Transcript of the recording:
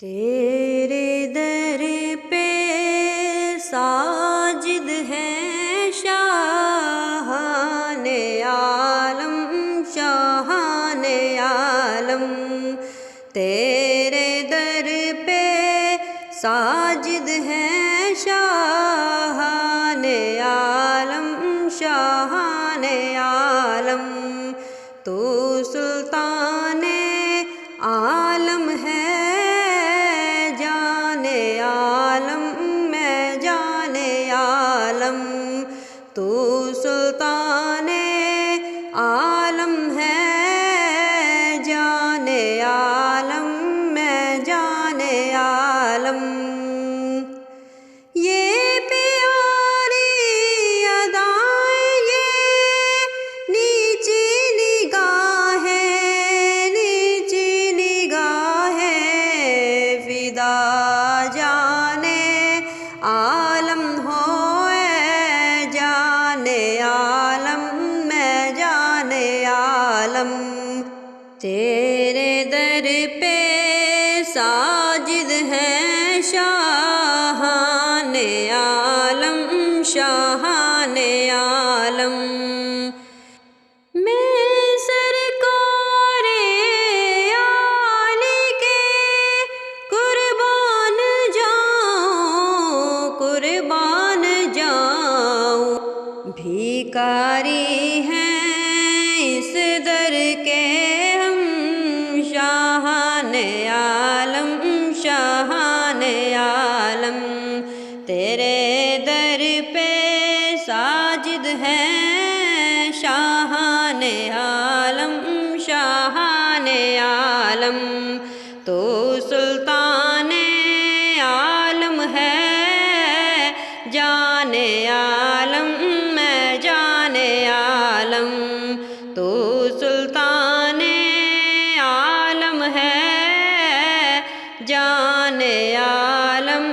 تیرے در پہ ساجد ہیں شاہان عالم، شاہان عالم. تیرے در پہ ساجد ہیں شاہان عالم، شاہان عالم. تو سلطان عالم ہے، تو سلطان عالم ہے، جان عالم میں جان عالم. یہ پیاری ادائیں، یہ نیچی نگاہیں، نیچی نگاہیں، فدا جانے عالم ہو، عالم میں جان عالم. تیرے در پہ ساجد ہیں شاہان عالم، شاہان عالم. میں سرکار عالی کے قربان جاؤں، قربان جاؤں. بھیکاری ہیں اس در کے ہم، شاہان عالم، شاہان عالم. تیرے در پہ ساجد ہیں شاہان عالم، شاہان عالم. تو سلطان عالم ہے، جان عالم میں جان عالم. تو سلطان عالم ہے، جان عالم